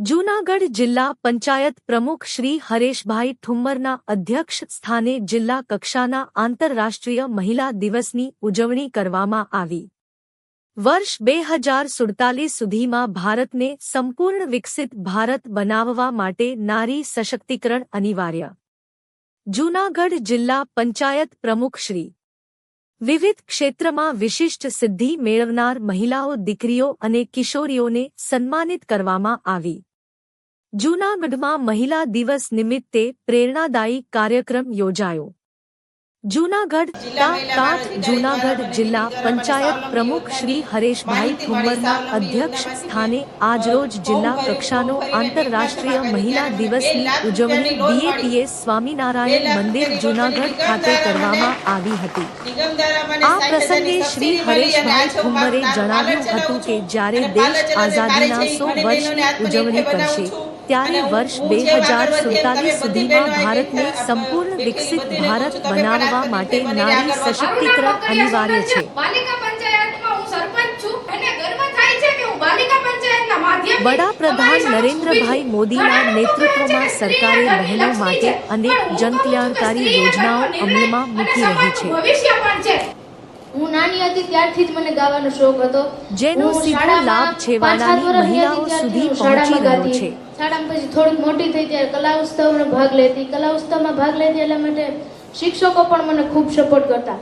જૂનાગઢ જિલ્લા પંચાયત પ્રમુખ શ્રી હરેશભાઈ ઠુમ્મરના અધ્યક્ષ સ્થાને જિલ્લા કક્ષાના આંતરરાષ્ટ્રીય મહિલા દિવસની ઉજવણી કરવામાં આવી। વર્ષ 2047 સુધીમાં ભારતને સંપૂર્ણ વિકસિત ભારત બનાવવા માટે નારી સશક્તિકરણ અનિવાર્ય। જૂનાગઢ જિલ્લા પંચાયત પ્રમુખ શ્રી વિવિધ ક્ષેત્રમાં વિશિષ્ટ સિદ્ધિ મેળવનાર મહિલાઓ દીકરીઓ અને કિશોરીઓને સન્માનિત કરવામાં આવી। જૂનાગઢમાં મહિલા દિવસ નિમિત્તે પ્રેરણાદાયી કાર્યક્રમ યોજાયો। જૂનાગઢ જૂનાગઢ જિલ્લા પંચાયત પ્રમુખ શ્રી હરેશભાઈ ઠુમ્મરના અધ્યક્ષ સ્થાને આજરોજ જિલ્લા કક્ષાનો આંતરરાષ્ટ્રીય મહિલા દિવસની ઉજવણી બીએપીએસ સ્વામિનારાયણ મંદિર જૂનાગઢ ખાતે કરવામાં આવી હતી। આ પ્રસંગે શ્રી હરેશભાઈ ઠુમ્મરે જણાવ્યું હતું કે જ્યારે દેશ આઝાદીના 100 વર્ષની ઉજવણી કરશે ત્યારે વર્ષ 2047 સુધીમાં ભારતને સંપૂર્ણ વિકસિત ભારત બનાવવા માટે નારી સશક્તિકરણ અનિવાર્ય છે। વડાપ્રધાન નરેન્દ્રભાઈ મોદીના નેતૃત્વમાં સરકારે બહેનો માટે અનેક જનકલ્યાણકારી યોજનાઓ અમલમાં મૂકી રહી છે। હું નાની હતી ત્યારથી જ મને ગાવાનો શોખ હતો, જેનો સીધો લાભ છેવાડાની મહિલાઓ સુધી પહોંચી રહ્યો છે। શાળામાં પછી થોડીક મોટી થઈ ત્યારે કલા ઉત્સવમાં ભાગ લેતી। કલા ઉત્સવમાં ભાગ લેતી એટલા માટે શિક્ષકો પણ મને ખૂબ સપોર્ટ કરતા।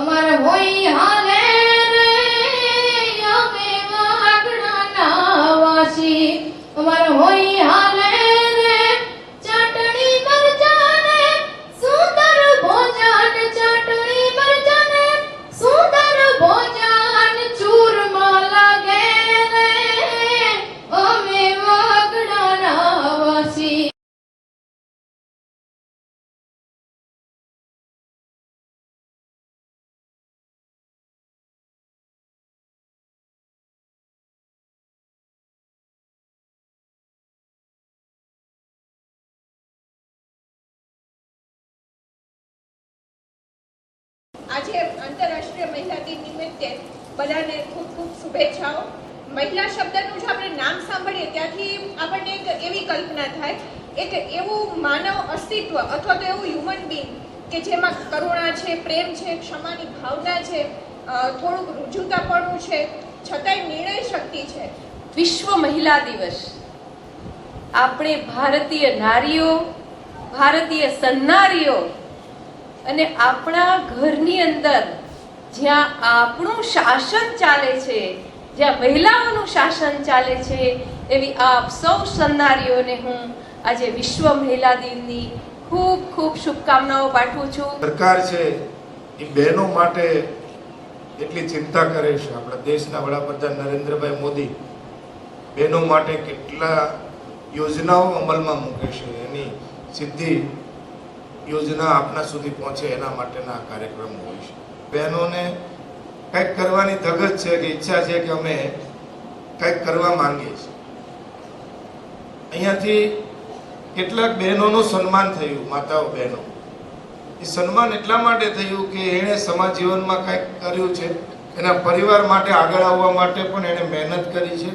અમારા હોય હાલે રે અમે વાગડાના વાસી અમારા હોય હાલે રે ચાટણી મરચાને સુંદર ભોજન ચાટણી મરચાને સુંદર ભોજન ચૂરમા લાગે રે અમે વાગડાના વાસી। આજે આંતરરાષ્ટ્રીય મહિલા દિન નિમિત્તે બધાને ખૂબ ખૂબ શુભેચ્છાઓ। મહિલા શબ્દનું જો આપણે નામ સાંભળીએ ત્યાંથી આપણને એક એવી કલ્પના થાય, એક એવું માનવ અસ્તિત્વ અથવા તો એવું હ્યુમન બીંગ કે જેમાં કરુણા છે, પ્રેમ છે, ક્ષમાની ભાવના છે, થોડુંક રુજુતાપણું છે, છતાંય નિર્ણય શક્તિ છે। વિશ્વ મહિલા દિવસ આપણે ભારતીય નારીઓ, ભારતીય સન્નારીઓ અને આપણા ઘરની અંદર જ્યાં આપણું શાસન ચાલે છે, જ્યાં મહિલાઓનું શાસન ચાલે છે, એવી આપ સૌ સન્નારીઓને હું આજે વિશ્વ મહિલા દિનની ખૂબ ખૂબ શુભકામનાઓ પાઠવું છું। સરકાર છે એ બહેનો માટે એટલી ચિંતા કરે છે। આપણા દેશના વડાપ્રધાન નરેન્દ્રભાઈ મોદી બહેનો માટે કેટલા યોજનાઓ અમલમાં મૂકે છે, એની સીધી યોજના આપના સુધી પહોંચે એના માટેના કાર્યક્રમો હોય છે। બહેનોને કંઈક કરવાની ધગશ છે કે ઈચ્છા છે કે અમે કંઈક કરવા માંગીએ છીએ। અહીંયાથી કેટલાક બહેનોનું સન્માન થયું, માતાઓ બહેનો, એ સન્માન એટલા માટે થયું કે એણે સમાજ જીવનમાં કંઈક કર્યું છે, એના પરિવાર માટે આગળ આવવા માટે પણ એણે મહેનત કરી છે।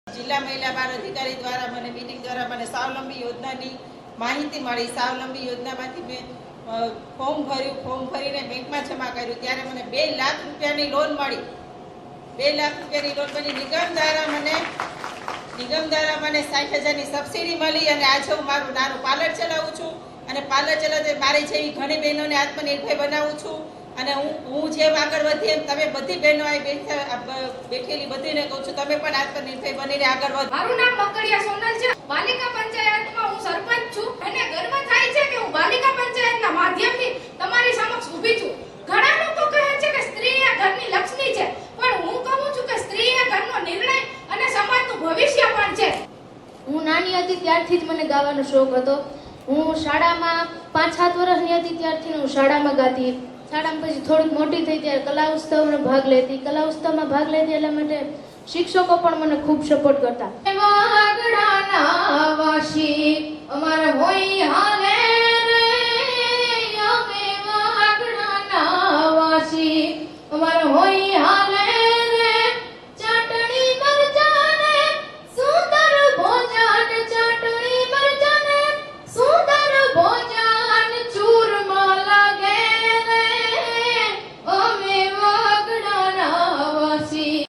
જિલ્લા મહિલા બાળ અધિકારી દ્વારા મને મીટિંગ દ્વારા મને સ્વાવલંબી યોજનાની માહિતી મળી. સ્વાવલંબી યોજનામાંથી મેં ફોર્મ ભર્યું, ફોર્મ ભરીને બેંકમાં જમા કર્યું ત્યારે મને 2 લાખ રૂપિયાની લોન મળી. 2 લાખ રૂપિયાની લોન બની. નિગમ દ્વારા મને 60,000ની સબસિડી મળી અને આજે હું મારું નાનું પાર્લર ચલાવું છું અને પાર્લર ચલાવતા મારી જેવી ઘણી બહેનોને આત્મનિર્ભર બનાવું છું. અને હું જેમ આગળ વધી એમ તમે બધી બહેનો બેઠેલી બધીને કહું છું તમે પણ આત્મનિર્ભર બનીને આગળ વધો. મારું નામ મકડિયા સોનલ છે. બાલિકા પંચાયતમાં હું સરપંચ છું. અને ગર્વ થાય છે કે હું બાલિકા પંચાયતના માધ્યમથી તમારી સમક્ષ ઊભી છું. ઘણા લોકો કહે છે કે સ્ત્રી એ ઘરની લક્ષ્મી છે, પણ હું કહું છું કે સ્ત્રી એ ઘરનો નિર્ણય અને સમાજનું ભવિષ્ય પણ છે. હું નાની હતી ત્યારથી જ મને ગાવાનો શોખ હતો. હું શાળામાં 5-7 વર્ષની હતી ત્યારથી હું શાળામાં ગાતી. શાળામાં પછી થોડીક મોટી થઈ ત્યારે કલા ઉત્સવમાં ભાગ લેતી. કલા ઉત્સવમાં ભાગ લેતી એટલા માટે શિક્ષકો પણ મને ખૂબ સપોર્ટ કરતા. વાગડાના વાસી અમારા હોય હાલે રે, અમે વાગડાના વાસી અમારા હોય હાલે રે. ચટણી મરચાને સુંદર ભોજન, ચટણી મરચાને સુંદર ભોજન ચૂરમાં લાગે રે, અમે વાગડાના વાસી.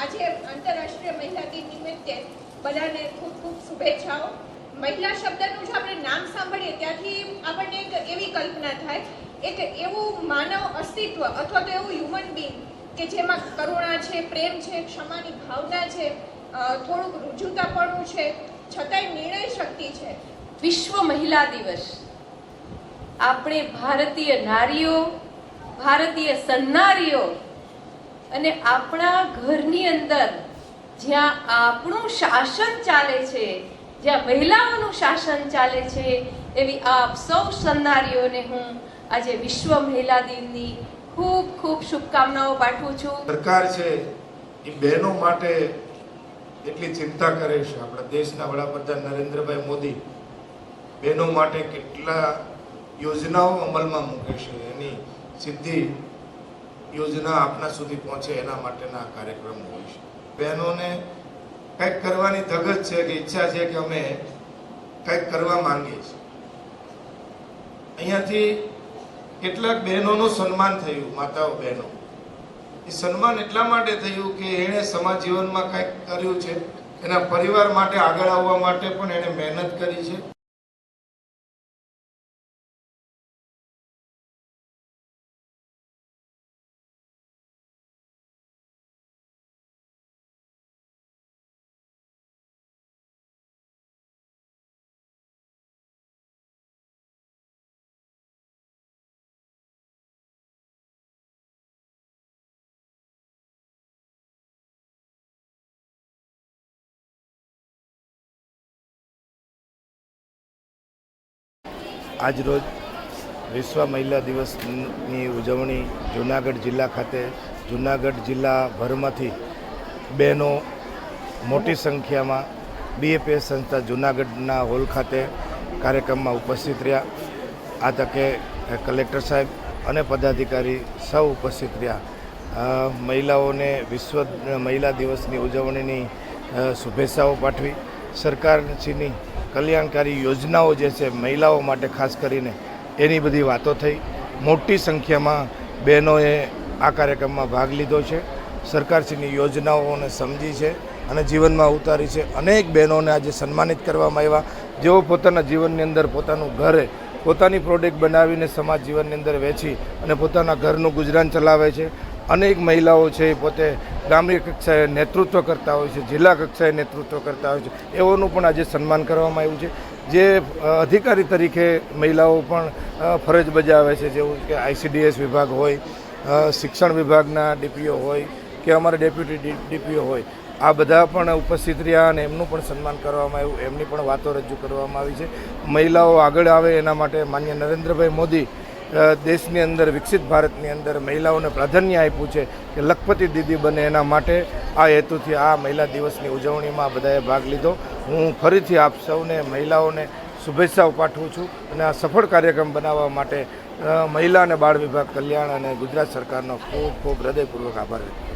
આજે આંતરરાષ્ટ્રીય મહિલા દિન નિમિત્તે બધાને ખૂબ ખૂબ શુભેચ્છાઓ. મહિલા શબ્દનું જો આપણે નામ સાંભળીએ ત્યાંથી આપણને એક એવી કલ્પના થાય, એક એવું માનવ અસ્તિત્વ અથવા તો એવું હ્યુમન બીંગ કે જેમાં કરુણા છે, પ્રેમ છે, ક્ષમાની ભાવના છે, થોડુંક રુજુતાપણું છે, છતાંય નિર્ણય શક્તિ છે. વિશ્વ મહિલા દિવસ આપણે ભારતીય નારીઓ, ભારતીય સન્નારીઓ અને આપણા ઘરની અંદર જ્યાં આપણું શાસન ચાલે છે, જ્યાં મહિલાઓનું શાસન ચાલે છે, એવી આપ સૌ સન્નારીઓને હું આજે વિશ્વ મહિલા દિનની ખૂબ ખૂબ શુભકામનાઓ પાઠવું છું. સરકાર છે એ બહેનો માટે એટલી ચિંતા કરે છે. આપણા દેશના વડાપ્રધાન નરેન્દ્રભાઈ મોદી બહેનો માટે કેટલા યોજનાઓ અમલમાં મૂકે છે. એની સીધી યોજના આપના સુધી પહોંચે એના માટેના કાર્યક્રમો હોય છે. બહેનોને કંઈક કરવાની ધગત છે કે ઈચ્છા છે કે અમે કંઈક કરવા માંગીએ છીએ. અહીંયાથી કેટલાક બહેનોનું સન્માન થયું, માતાઓ બહેનો. એ સન્માન એટલા માટે થયું કે એણે સમાજ જીવનમાં કંઈક કર્યું છે, એના પરિવાર માટે આગળ આવવા માટે પણ એણે મહેનત કરી છે. આજરોજ વિશ્વ મહિલા દિવસની ઉજવણી જૂનાગઢ જિલ્લા ખાતે જૂનાગઢ જિલ્લાભરમાંથી બહેનો મોટી સંખ્યામાં BAPS સંસ્થા જૂનાગઢના હોલ ખાતે કાર્યક્રમમાં ઉપસ્થિત રહ્યા. આ તકે કલેક્ટર સાહેબ અને પદાધિકારી સૌ ઉપસ્થિત રહ્યા. મહિલાઓને વિશ્વ મહિલા દિવસની ઉજવણીની શુભેચ્છાઓ પાઠવી. સરકારશ્રીની કલ્યાણકારી યોજનાઓ જે છે મહિલાઓ માટે ખાસ કરીને એની બધી વાતો થઈ. મોટી સંખ્યામાં બહેનોએ આ કાર્યક્રમમાં ભાગ લીધો છે. સરકારશ્રીની યોજનાઓને સમજી છે અને જીવનમાં ઉતારી છે. અનેક બહેનોને આજે સન્માનિત કરવામાં આવ્યા, જેઓ પોતાના જીવનની અંદર પોતાનું ઘરે પોતાની પ્રોડક્ટ બનાવીને સમાજ જીવનની અંદર વેચી અને પોતાના ઘરનું ગુજરાન ચલાવે છે. અનેક મહિલાઓ છે એ પોતે ગામની કક્ષાએ નેતૃત્વ કરતા હોય છે, જિલ્લા કક્ષાએ નેતૃત્વ કરતા હોય છે. એઓનું પણ આજે સન્માન કરવામાં આવ્યું છે. જે અધિકારી તરીકે મહિલાઓ પણ ફરજ બજાવે છે, જેવું કે ICDS વિભાગ હોય, શિક્ષણ વિભાગના DPO હોય કે અમારા ડેપ્યુટી DPO હોય, આ બધા પણ ઉપસ્થિત રહ્યા અને એમનું પણ સન્માન કરવામાં આવ્યું. એમની પણ વાતો રજૂ કરવામાં આવી છે. મહિલાઓ આગળ આવે એના માટે માનનીય નરેન્દ્રભાઈ મોદી દેશની અંદર વિકસિત ભારતની અંદર મહિલાઓને પ્રાધાન્ય આપ્યું છે કે લખપતિ દીદી બને એના માટે આ હેતુથી આ મહિલા દિવસની ઉજવણીમાં બધાએ ભાગ લીધો. હું ફરીથી આપ સૌને મહિલાઓને શુભેચ્છાઓ પાઠવું છું અને આ સફળ કાર્યક્રમ બનાવવા માટે મહિલા અને બાળ વિભાગ કલ્યાણ અને ગુજરાત સરકારનો ખૂબ ખૂબ હૃદયપૂર્વક આભાર વ્યક્ત કરું છું.